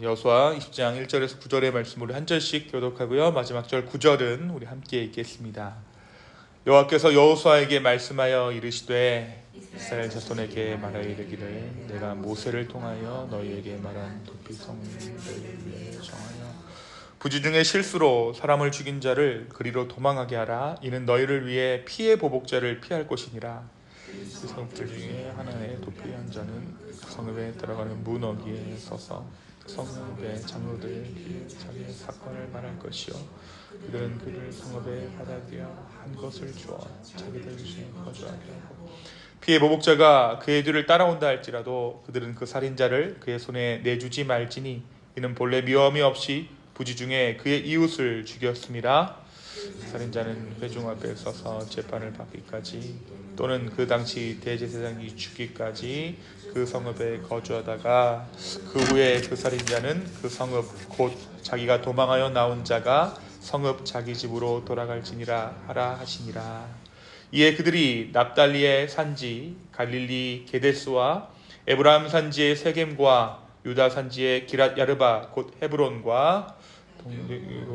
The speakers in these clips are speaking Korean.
여호수아 20장 1절에서 9절의 말씀을 한 절씩 교독하고요. 마지막 절 9절은 우리 함께 읽겠습니다. 여호와께서 여호수아에게 말씀하여 이르시되 이스라엘 자손에게 말하여 이르기를 내가 모세를 통하여 너희에게 말한 도피성을 위해 정하여 부지 중에 실수로 사람을 죽인 자를 그리로 도망하게 하라. 이는 너희를 위해 피해 보복자를 피할 곳이니라. 그 성읍들 중에 하나의 도피한 자는 그 성읍에 들어가는 문어기에 서서 성읍의 장로들에게 자기의 사건을 말할 것이요 그들은 그를 성읍의 바닥에 한 것을 주어 자기들 중에 거주하게 하고 피해 보복자가 그의 뒤를 따라온다 할지라도 그들은 그 살인자를 그의 손에 내주지 말지니 이는 본래 미움이 없이 부지 중에 그의 이웃을 죽였음이라. 살인자는 회중 앞에 서서 재판을 받기까지 또는 그 당시 대제사장이 죽기까지 그 성읍에 거주하다가 그 후에 그 살인자는 그 성읍 곧 자기가 도망하여 나온 자가 성읍 자기 집으로 돌아갈지니라 하라 하시니라. 이에 그들이 납달리의 산지 갈릴리 게데스와 에브라임 산지의 세겜과 유다 산지의 기랏 야르바 곧 헤브론과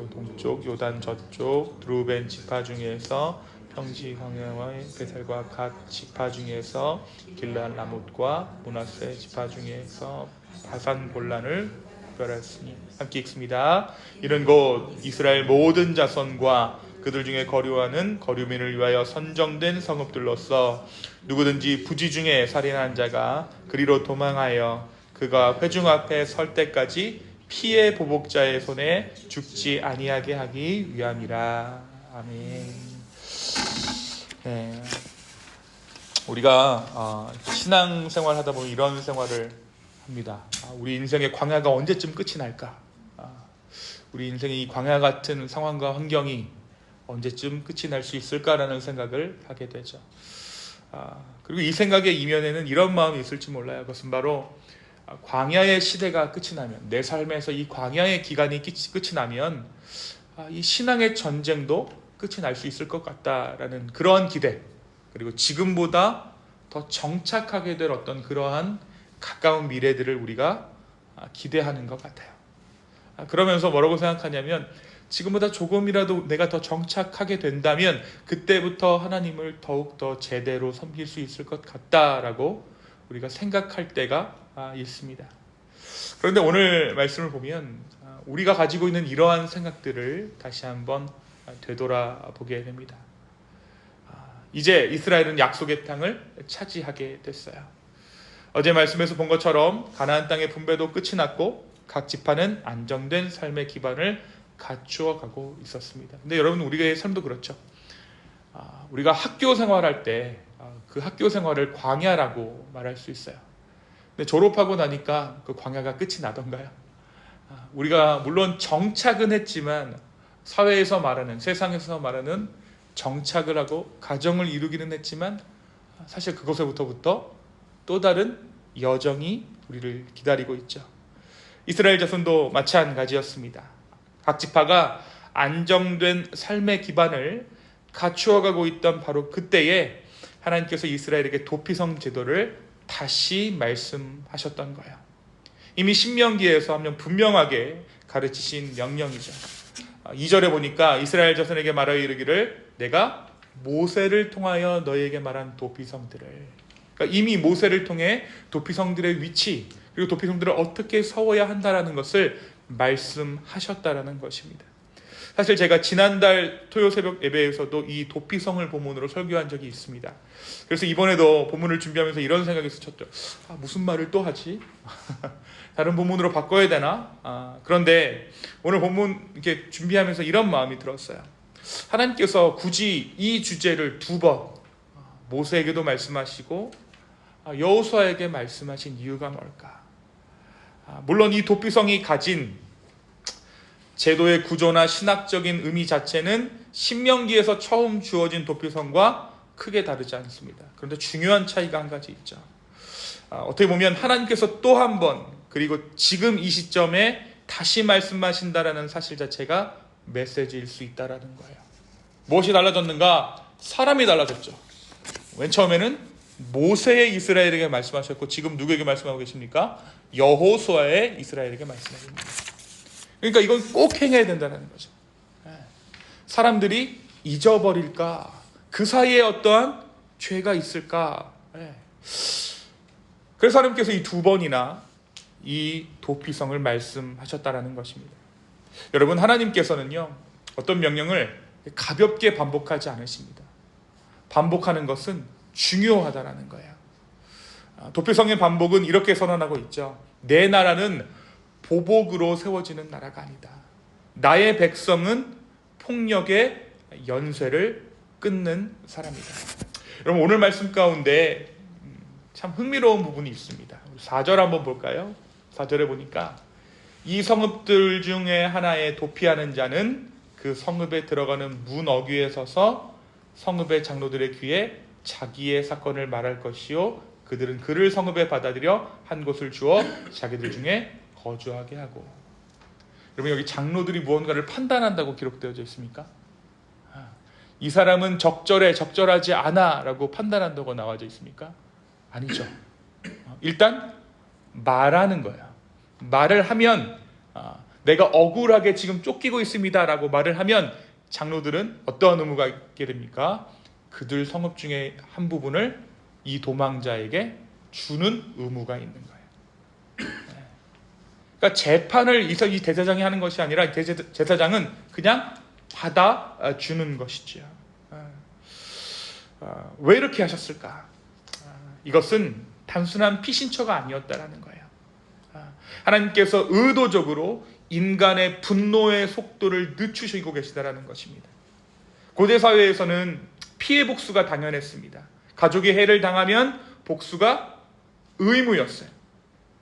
동쪽 요단 저쪽 루벤 지파 중에서 평지 광야와의 베살과 갓 지파 중에서 길라 라못과 므낫세 지파 중에서 바산 골란을 구별하였으니 함께 읽습니다. 이는 곧 이스라엘 모든 자손과 그들 중에 거류하는 거류민을 위하여 선정된 성읍들로서 누구든지 부지 중에 살인한 자가 그리로 도망하여 그가 회중 앞에 설 때까지 피해 보복자의 손에 죽지 아니하게 하기 위함이라. 아멘. 네. 우리가 신앙생활 하다 보면 이런 생활을 합니다. 우리 인생의 광야가 언제쯤 끝이 날까? 우리 인생의 이 광야 같은 상황과 환경이 언제쯤 끝이 날 수 있을까라는 생각을 하게 되죠. 그리고 이 생각의 이면에는 이런 마음이 있을지 몰라요. 그것은 바로 광야의 시대가 끝이 나면, 내 삶에서 이 광야의 기간이 끝이 나면 이 신앙의 전쟁도 끝이 날 수 있을 것 같다라는 그러한 기대, 그리고 지금보다 더 정착하게 될 어떤 그러한 가까운 미래들을 우리가 기대하는 것 같아요. 그러면서 뭐라고 생각하냐면, 지금보다 조금이라도 내가 더 정착하게 된다면 그때부터 하나님을 더욱더 제대로 섬길 수 있을 것 같다라고 우리가 생각할 때가 있습니다. 그런데 오늘 말씀을 보면 우리가 가지고 있는 이러한 생각들을 다시 한번 되돌아보게 됩니다. 이제 이스라엘은 약속의 땅을 차지하게 됐어요. 어제 말씀에서 본 것처럼 가나안 땅의 분배도 끝이 났고 각 지파는 안정된 삶의 기반을 갖추어 가고 있었습니다. 근데 여러분, 우리의 삶도 그렇죠. 우리가 학교 생활할 때 그 학교 생활을 광야라고 말할 수 있어요. 근데 졸업하고 나니까 그 광야가 끝이 나던가요? 우리가 물론 정착은 했지만 사회에서 말하는, 세상에서 말하는 정착을 하고 가정을 이루기는 했지만 사실 그것에부터 또 다른 여정이 우리를 기다리고 있죠. 이스라엘 자손도 마찬가지였습니다. 각 지파가 안정된 삶의 기반을 갖추어가고 있던 바로 그때에 하나님께서 이스라엘에게 도피성 제도를 다시 말씀하셨던 거예요. 이미 신명기에서 하면 분명하게 가르치신 명령이죠. 2절에 보니까 이스라엘 자손에게 말하여 이르기를 내가 모세를 통하여 너희에게 말한 도피성들을, 그러니까 이미 모세를 통해 도피성들의 위치 그리고 도피성들을 어떻게 세워야 한다라는 것을 말씀하셨다라는 것입니다. 사실 제가 지난달 토요 새벽 예배에서도 이 도피성을 본문으로 설교한 적이 있습니다. 그래서 이번에도 본문을 준비하면서 이런 생각이 스쳤죠. 무슨 말을 또 하지? 다른 본문으로 바꿔야 되나? 그런데 오늘 본문 이렇게 준비하면서 이런 마음이 들었어요. 하나님께서 굳이 이 주제를 두 번 모세에게도 말씀하시고 여호수아에게 말씀하신 이유가 뭘까? 물론 이 도피성이 가진 제도의 구조나 신학적인 의미 자체는 신명기에서 처음 주어진 도피성과 크게 다르지 않습니다. 그런데 중요한 차이가 한 가지 있죠. 어떻게 보면 하나님께서 또 한 번, 그리고 지금 이 시점에 다시 말씀하신다라는 사실 자체가 메시지일 수 있다라는 거예요. 무엇이 달라졌는가? 사람이 달라졌죠. 맨 처음에는 모세의 이스라엘에게 말씀하셨고 지금 누구에게 말씀하고 계십니까? 여호수아의 이스라엘에게 말씀하고 계십니다. 그러니까 이건 꼭 행해야 된다는 거죠. 사람들이 잊어버릴까? 그 사이에 어떠한 죄가 있을까? 그래서 하나님께서 이 두 번이나 이 도피성을 말씀하셨다라는 것입니다. 여러분, 하나님께서는요, 어떤 명령을 가볍게 반복하지 않으십니다. 반복하는 것은 중요하다라는 거예요. 도피성의 반복은 이렇게 선언하고 있죠. 내 나라는 보복으로 세워지는 나라가 아니다. 나의 백성은 폭력의 연쇄를 끊는 사람이다. 여러분, 오늘 말씀 가운데 참 흥미로운 부분이 있습니다. 4절 한번 볼까요? 4절에 보니까 이 성읍들 중에 하나에 도피하는 자는 그 성읍에 들어가는 문 어귀에 서서 성읍의 장로들의 귀에 자기의 사건을 말할 것이요 그들은 그를 성읍에 받아들여 한 곳을 주어 자기들 중에 거주하게 하고. 여러분, 여기 장로들이 무언가를 판단한다고 기록되어져 있습니까? 이 사람은 적절해, 적절하지 않아 라고 판단한다고 나와져 있습니까? 아니죠. 일단 말하는 거야. 말을 하면 내가 억울하게 지금 쫓기고 있습니다 라고 말을 하면 장로들은 어떠한 의무가 있게 됩니까? 그들 성읍 중에 한 부분을 이 도망자에게 주는 의무가 있는 거예요. 그러니까 재판을 이 대제사장이 하는 것이 아니라 제사장은 그냥 받아주는 것이지요. 왜 이렇게 하셨을까? 이것은 단순한 피신처가 아니었다라는 거예요. 하나님께서 의도적으로 인간의 분노의 속도를 늦추시고 계시다라는 것입니다. 고대 사회에서는 피해 복수가 당연했습니다. 가족이 해를 당하면 복수가 의무였어요.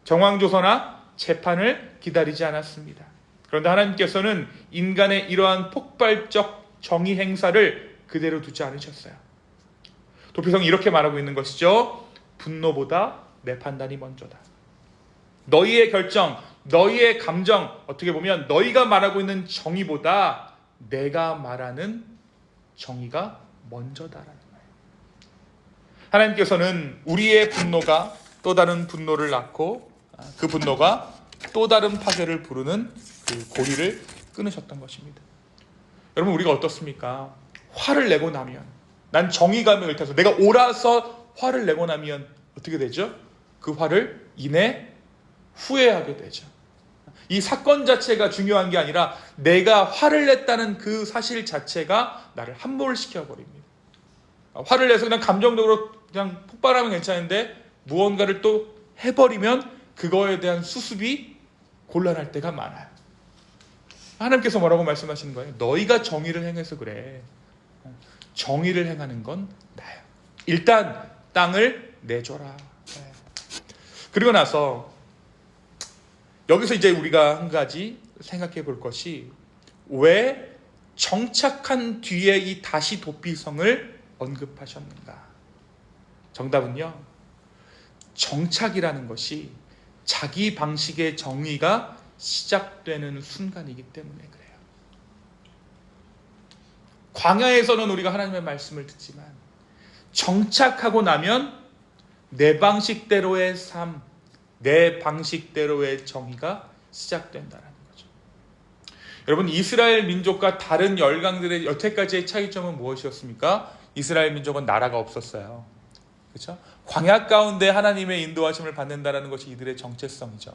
정황조사나 재판을 기다리지 않았습니다. 그런데 하나님께서는 인간의 이러한 폭발적 정의 행사를 그대로 두지 않으셨어요. 도피성이 이렇게 말하고 있는 것이죠. 분노보다 내 판단이 먼저다. 너희의 결정, 너희의 감정, 어떻게 보면 너희가 말하고 있는 정의보다 내가 말하는 정의가 먼저다라는 거예요. 하나님께서는 우리의 분노가 또 다른 분노를 낳고 그 분노가 또 다른 파괴를 부르는 그 고리를 끊으셨던 것입니다. 여러분, 우리가 어떻습니까? 화를 내고 나면, 난 정의감에 얽혀서 내가 옳아서 화를 내고 나면 어떻게 되죠? 그 화를 인해 후회하게 되죠. 이 사건 자체가 중요한 게 아니라 내가 화를 냈다는 그 사실 자체가 나를 함몰시켜버립니다. 화를 내서 그냥 감정적으로 그냥 폭발하면 괜찮은데 무언가를 또 해버리면 그거에 대한 수습이 곤란할 때가 많아요. 하나님께서 뭐라고 말씀하시는 거예요? 너희가 정의를 행해서 그래. 정의를 행하는 건 나야. 일단 땅을 내줘라. 그리고 나서 여기서 이제 우리가 한 가지 생각해 볼 것이, 왜 정착한 뒤에 이 다시 도피성을 언급하셨는가? 정답은요, 정착이라는 것이 자기 방식의 정의가 시작되는 순간이기 때문에 그래요. 광야에서는 우리가 하나님의 말씀을 듣지만 정착하고 나면 내 방식대로의 삶, 내 방식대로의 정의가 시작된다는 거죠. 여러분, 이스라엘 민족과 다른 열강들의 여태까지의 차이점은 무엇이었습니까? 이스라엘 민족은 나라가 없었어요. 그렇죠? 광야 가운데 하나님의 인도하심을 받는다는 것이 이들의 정체성이죠.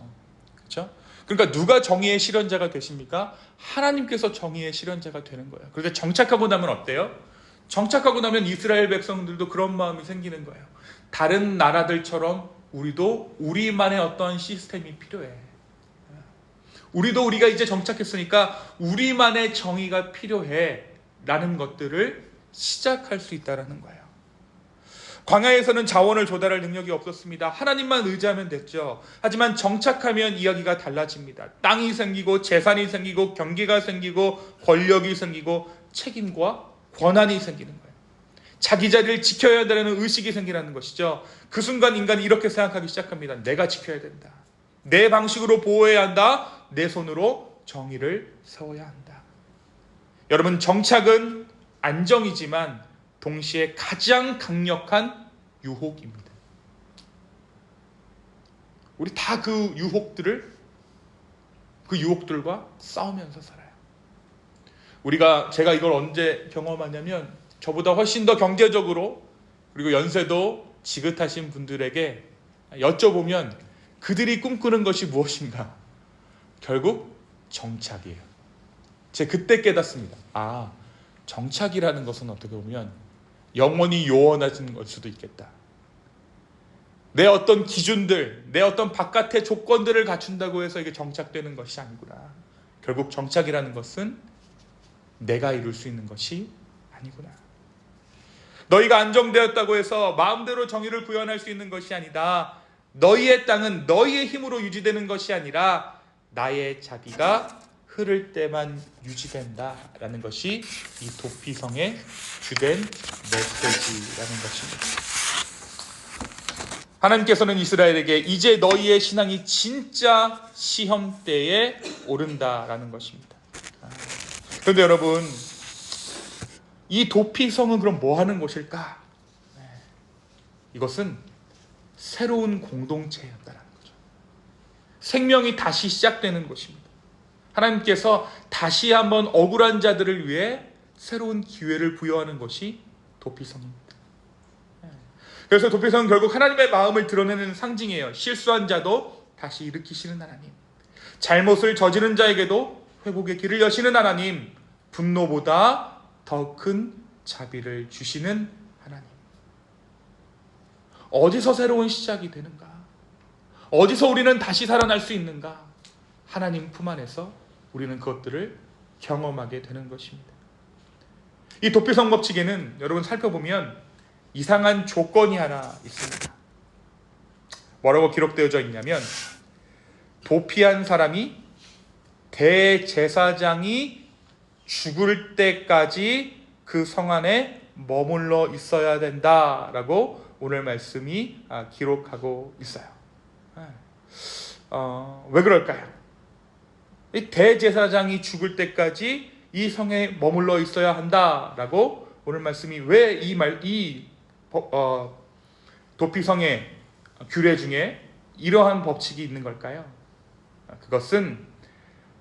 그렇죠? 그러니까 누가 정의의 실현자가 되십니까? 하나님께서 정의의 실현자가 되는 거예요. 그러니까 정착하고 나면 어때요? 정착하고 나면 이스라엘 백성들도 그런 마음이 생기는 거예요. 다른 나라들처럼 우리도 우리만의 어떤 시스템이 필요해. 우리가 이제 정착했으니까 우리만의 정의가 필요해 라는 것들을 시작할 수 있다는 거예요. 광야에서는 자원을 조달할 능력이 없었습니다. 하나님만 의지하면 됐죠. 하지만 정착하면 이야기가 달라집니다. 땅이 생기고 재산이 생기고 경계가 생기고 권력이 생기고 책임과 권한이 생기는 거예요. 자기 자리를 지켜야 한다는 의식이 생기는 것이죠. 그 순간 인간이 이렇게 생각하기 시작합니다. 내가 지켜야 된다. 내 방식으로 보호해야 한다. 내 손으로 정의를 세워야 한다. 여러분, 정착은 안정이지만 동시에 가장 강력한 유혹입니다. 우리 다 그 유혹들과 싸우면서 살아요. 제가 이걸 언제 경험하냐면, 저보다 훨씬 더 경제적으로 그리고 연세도 지긋하신 분들에게 여쭤보면 그들이 꿈꾸는 것이 무엇인가? 결국 정착이에요. 제가 그때 깨닫습니다. 정착이라는 것은 어떻게 보면 영원히 요원하는 걸 수도 있겠다. 내 어떤 기준들, 내 어떤 바깥의 조건들을 갖춘다고 해서 이게 정착되는 것이 아니구나. 결국 정착이라는 것은 내가 이룰 수 있는 것이 아니구나. 너희가 안정되었다고 해서 마음대로 정의를 구현할 수 있는 것이 아니다. 너희의 땅은 너희의 힘으로 유지되는 것이 아니라 나의 자비가 흐를 때만 유지된다라는 것이 이 도피성의 주된 메시지라는 것입니다. 하나님께서는 이스라엘에게 이제 너희의 신앙이 진짜 시험 때에 오른다라는 것입니다. 그런데 여러분, 이 도피성은 그럼 뭐 하는 곳일까? 이것은 새로운 공동체였다라는 거죠. 생명이 다시 시작되는 곳입니다. 하나님께서 다시 한번 억울한 자들을 위해 새로운 기회를 부여하는 것이 도피성입니다. 그래서 도피성은 결국 하나님의 마음을 드러내는 상징이에요. 실수한 자도 다시 일으키시는 하나님, 잘못을 저지른 자에게도 회복의 길을 여시는 하나님, 분노보다 더 큰 자비를 주시는 하나님. 어디서 새로운 시작이 되는가? 어디서 우리는 다시 살아날 수 있는가? 하나님 품 안에서 우리는 그것들을 경험하게 되는 것입니다. 이 도피성 법칙에는 여러분 살펴보면 이상한 조건이 하나 있습니다. 뭐라고 기록되어져 있냐면, 도피한 사람이 대제사장이 죽을 때까지 그 성 안에 머물러 있어야 된다라고 오늘 말씀이 기록하고 있어요. 왜 그럴까요? 이 대제사장이 죽을 때까지 이 성에 머물러 있어야 한다라고 오늘 말씀이 왜 이 도피성의 규례 중에 이러한 법칙이 있는 걸까요? 그것은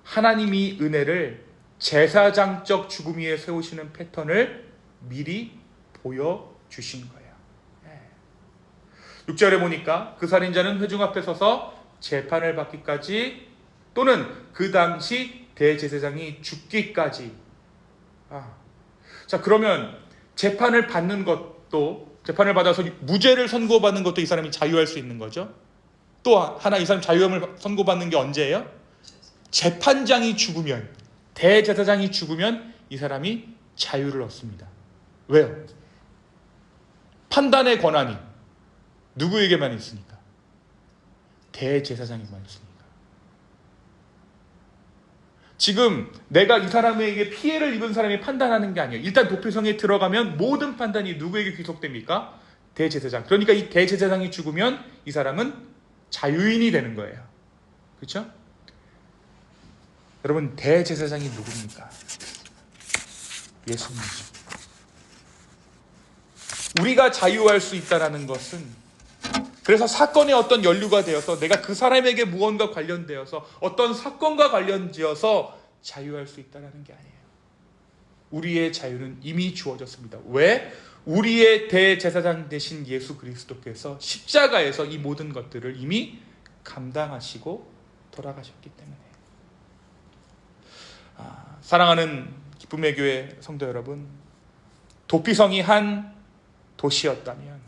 하나님이 은혜를 제사장적 죽음 위에 세우시는 패턴을 미리 보여주신 거예요. 6절에 보니까 그 살인자는 회중 앞에 서서 재판을 받기까지, 또는 그 당시 대제사장이 죽기까지. 자, 그러면 재판을 받는 것도, 재판을 받아서 무죄를 선고받는 것도 이 사람이 자유할 수 있는 거죠. 또 하나, 이 사람 자유함을 선고받는 게 언제예요? 재판장이 죽으면, 대제사장이 죽으면 이 사람이 자유를 얻습니다. 왜요? 판단의 권한이 누구에게만 있습니까? 대제사장에게만 있습니다. 지금 내가 이 사람에게 피해를 입은 사람이 판단하는 게 아니에요. 일단 도피성에 들어가면 모든 판단이 누구에게 귀속됩니까? 대제사장. 그러니까 이 대제사장이 죽으면 이 사람은 자유인이 되는 거예요. 그렇죠? 여러분, 대제사장이 누굽니까? 예수님이죠. 우리가 자유할 수 있다는 것은, 그래서 사건에 어떤 연루가 되어서 내가 그 사람에게 무언가 관련되어서 어떤 사건과 관련지어서 자유할 수 있다는 게 아니에요. 우리의 자유는 이미 주어졌습니다. 왜? 우리의 대제사장 되신 예수 그리스도께서 십자가에서 이 모든 것들을 이미 감당하시고 돌아가셨기 때문에. 사랑하는 기쁨의 교회 성도 여러분, 도피성이 한 도시였다면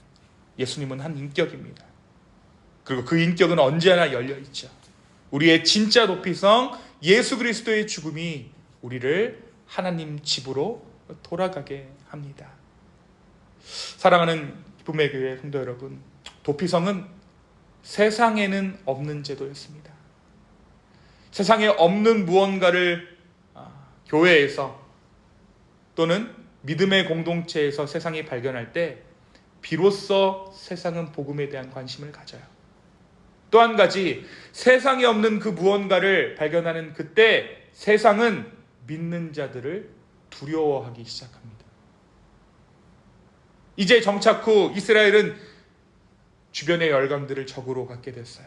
예수님은 한 인격입니다. 그리고 그 인격은 언제나 열려있죠. 우리의 진짜 도피성 예수 그리스도의 죽음이 우리를 하나님 집으로 돌아가게 합니다. 사랑하는 기쁨의 교회 성도 여러분, 도피성은 세상에는 없는 제도였습니다. 세상에 없는 무언가를 교회에서 또는 믿음의 공동체에서 세상이 발견할 때 비로소 세상은 복음에 대한 관심을 가져요. 또 한 가지, 세상에 없는 그 무언가를 발견하는 그때 세상은 믿는 자들을 두려워하기 시작합니다. 이제 정착 후 이스라엘은 주변의 열강들을 적으로 갖게 됐어요.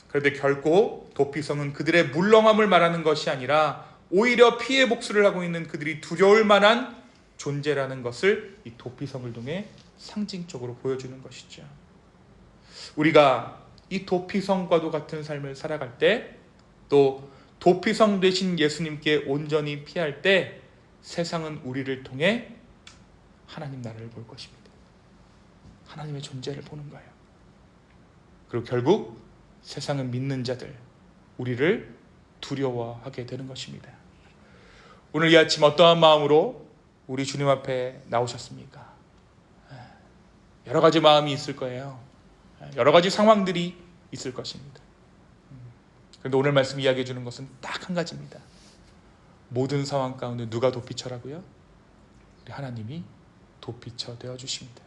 그런데 결코 도피성은 그들의 물렁함을 말하는 것이 아니라 오히려 피해 복수를 하고 있는 그들이 두려울 만한 존재라는 것을 이 도피성을 통해 상징적으로 보여주는 것이죠. 우리가 이 도피성과도 같은 삶을 살아갈 때, 또 도피성 되신 예수님께 온전히 피할 때 세상은 우리를 통해 하나님 나라를 볼 것입니다. 하나님의 존재를 보는 거예요. 그리고 결국 세상은 믿는 자들, 우리를 두려워하게 되는 것입니다. 오늘 이 아침 어떠한 마음으로 우리 주님 앞에 나오셨습니까? 여러 가지 마음이 있을 거예요. 여러 가지 상황들이 있을 것입니다. 그런데 오늘 말씀 이야기해 주는 것은 딱 한 가지입니다. 모든 상황 가운데 누가 도피처라고요? 우리 하나님이 도피처 되어 주십니다.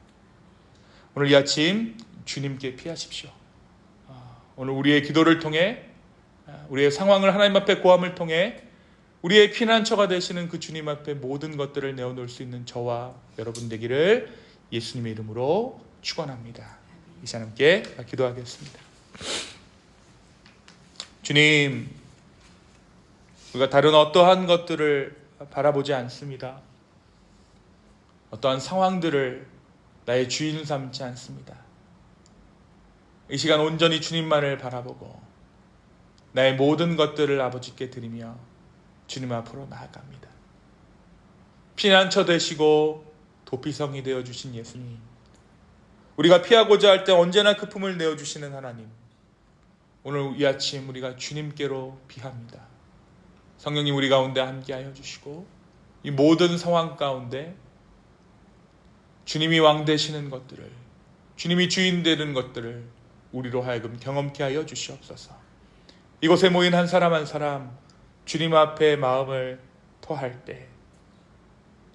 오늘 이 아침 주님께 피하십시오. 오늘 우리의 기도를 통해, 우리의 상황을 하나님 앞에 고함을 통해 우리의 피난처가 되시는 그 주님 앞에 모든 것들을 내어놓을 수 있는 저와 여러분 되기를 예수님의 이름으로 축원합니다. 이 시간 함께 기도하겠습니다. 주님, 우리가 다른 어떠한 것들을 바라보지 않습니다. 어떠한 상황들을 나의 주인 삼지 않습니다. 이 시간 온전히 주님만을 바라보고 나의 모든 것들을 아버지께 드리며 주님 앞으로 나아갑니다. 피난처 되시고 도피성이 되어주신 예수님, 우리가 피하고자 할 때 언제나 그 품을 내어주시는 하나님, 오늘 이 아침 우리가 주님께로 피합니다. 성령님 우리 가운데 함께하여 주시고 이 모든 상황 가운데 주님이 왕 되시는 것들을, 주님이 주인 되는 것들을 우리로 하여금 경험케 하여 주시옵소서. 이곳에 모인 한 사람 한 사람 주님 앞에 마음을 토할 때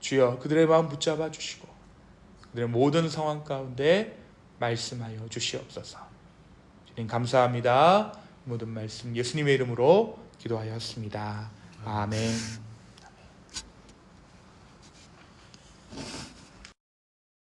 주여 그들의 마음 붙잡아 주시고 그들의 모든 상황 가운데 말씀하여 주시옵소서. 주님 감사합니다. 모든 말씀 예수님의 이름으로 기도하였습니다. 아멘.